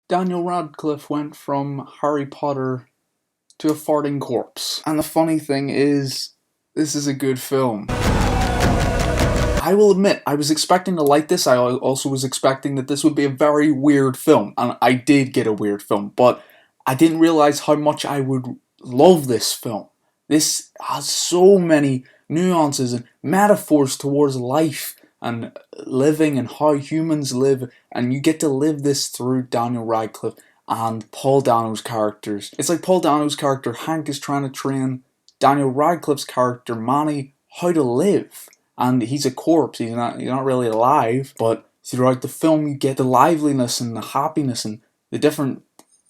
Daniel Radcliffe went from Harry Potter to a farting corpse. And the funny thing is, this is a good film. I will admit, I was expecting to like this. I also was expecting that this would be a very weird film. And I did get a weird film, but I didn't realize how much I would love this film. This has so many nuances and metaphors towards life and living and how humans live, and you get to live this through Daniel Radcliffe and Paul Dano's characters. It's like Paul Dano's character Hank is trying to train Daniel Radcliffe's character Manny how to live, and he's a corpse. He's not really alive, but throughout the film you get the liveliness and the happiness and the different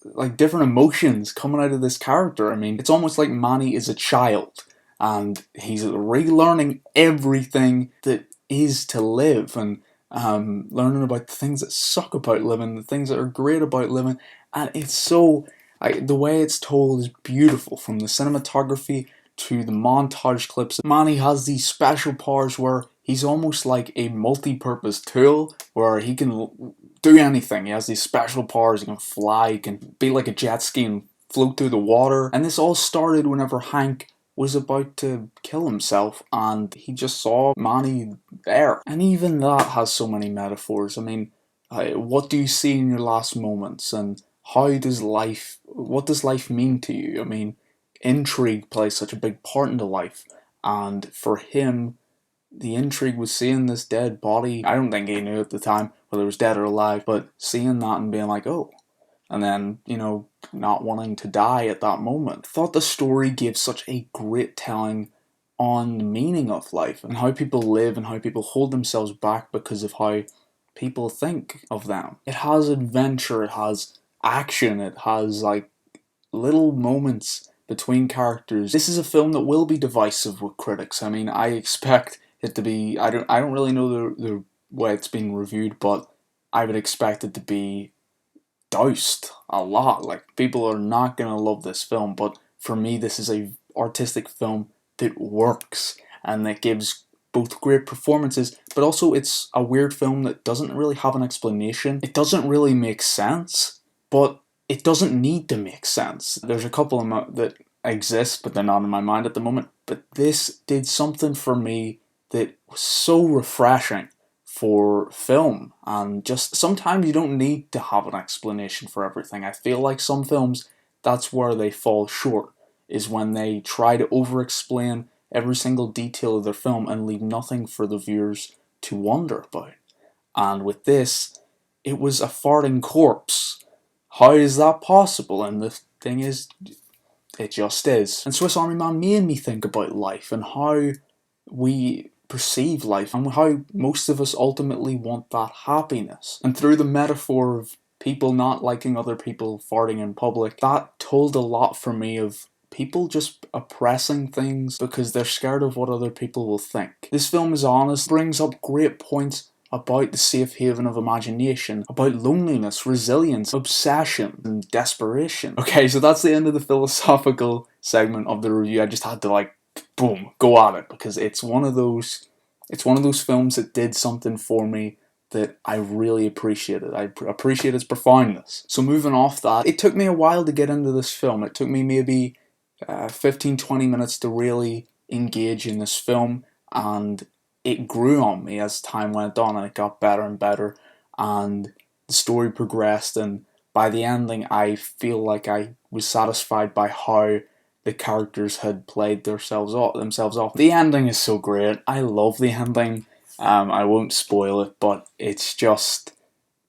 emotions coming out of this character. I mean, it's almost like Manny is a child and he's relearning everything that is to live, and learning about the things that suck about living, the things that are great about living, and it's the way it's told is beautiful, from the cinematography to the montage clips. Manny has these special powers where he's almost like a multi-purpose tool where he can do anything. He has these special powers. He can fly, he can be like a jet ski and float through the water. And this all started whenever Hank was about to kill himself and he just saw Manny there. And even that has so many metaphors. I mean, what do you see in your last moments, and what does life mean to you? I mean, intrigue plays such a big part into life, and for him, the intrigue was seeing this dead body. I don't think he knew at the time whether it was dead or alive, but seeing that and being like, oh, and then, not wanting to die at that moment. I thought the story gave such a great telling on the meaning of life and how people live and how people hold themselves back because of how people think of them. It has adventure, it has action, it has like little moments between characters. This is a film that will be divisive with critics. I mean, I expect it to be. I don't really know the way it's being reviewed, but I would expect it to be doused a lot. Like, people are not gonna love this film, but for me, this is a artistic film that works and that gives both great performances, but also it's a weird film that doesn't really have an explanation. It doesn't really make sense, but it doesn't need to make sense. There's a couple that exist, but they're not in my mind at the moment. But this did something for me that was so refreshing for film, and just sometimes you don't need to have an explanation for everything. I feel like some films, that's where they fall short, is when they try to over-explain every single detail of their film and leave nothing for the viewers to wonder about. And with this, it was a farting corpse. How is that possible? And the thing is, it just is. And Swiss Army Man made me think about life and how we perceive life and how most of us ultimately want that happiness. And through the metaphor of people not liking other people farting in public, that told a lot for me of people just oppressing things because they're scared of what other people will think. This film is honest, brings up great points about the safe haven of imagination, about loneliness, resilience, obsession, and desperation. Okay, so that's the end of the philosophical segment of the review. I just had to boom, go at it, because it's one of those films that did something for me that I really appreciated. I appreciate its profoundness. So moving off that, it took me a while to get into this film. It took me maybe 15-20 minutes to really engage in this film, and it grew on me as time went on, and it got better and better, and the story progressed, and by the ending I feel like I was satisfied by how the characters had played themselves off. The ending is so great. I love the ending. I won't spoil it, but it's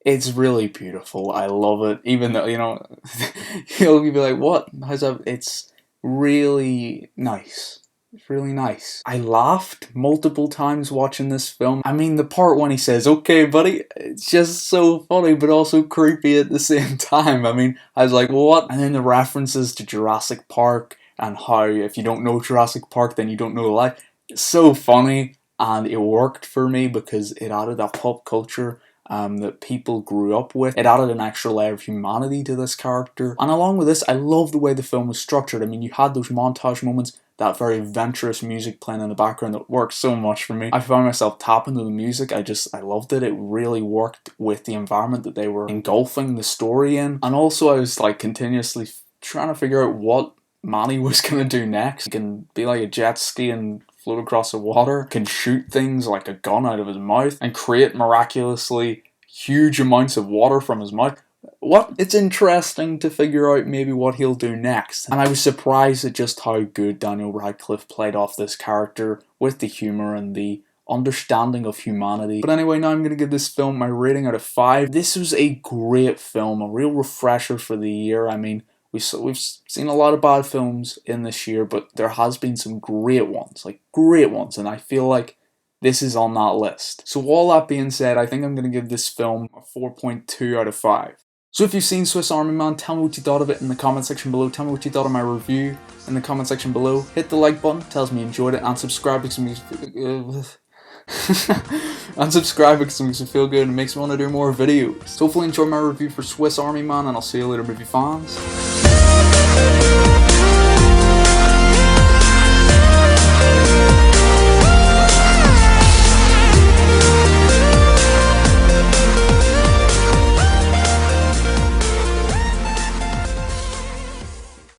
really beautiful. I love it. Even though, you'll be like, what? How's that? It's really nice. It's really nice. I laughed multiple times watching this film. I mean, the part when he says, okay, buddy, it's just so funny, but also creepy at the same time. I mean, I was like, what? And then the references to Jurassic Park and how if you don't know Jurassic Park, then you don't know life. It's so funny, and it worked for me because it added a pop culture that people grew up with. It added an extra layer of humanity to this character. And along with this, I love the way the film was structured. I mean, you had those montage moments that very adventurous music playing in the background that works so much for me. I found myself tapping to the music. I loved it. It really worked with the environment that they were engulfing the story in. And also I was like continuously trying to figure out what Manny was going to do next. He can be like a jet ski and float across the water, can shoot things like a gun out of his mouth, and create miraculously huge amounts of water from his mouth. What? It's interesting to figure out maybe what he'll do next. And I was surprised at just how good Daniel Radcliffe played off this character with the humour and the understanding of humanity. But anyway, now I'm going to give this film my rating out of 5. This was a great film, a real refresher for the year. I mean, we've seen a lot of bad films in this year, but there has been some great ones, and I feel like this is on that list. So all that being said, I think I'm going to give this film a 4.2 out of 5. So if you've seen Swiss Army Man, tell me what you thought of it in the comment section below. Tell me what you thought of my review in the comment section below. Hit the like button, tells me you enjoyed it, and subscribe because it makes me feel good and makes me want to do more videos. So hopefully enjoy my review for Swiss Army Man, and I'll see you later, movie fans.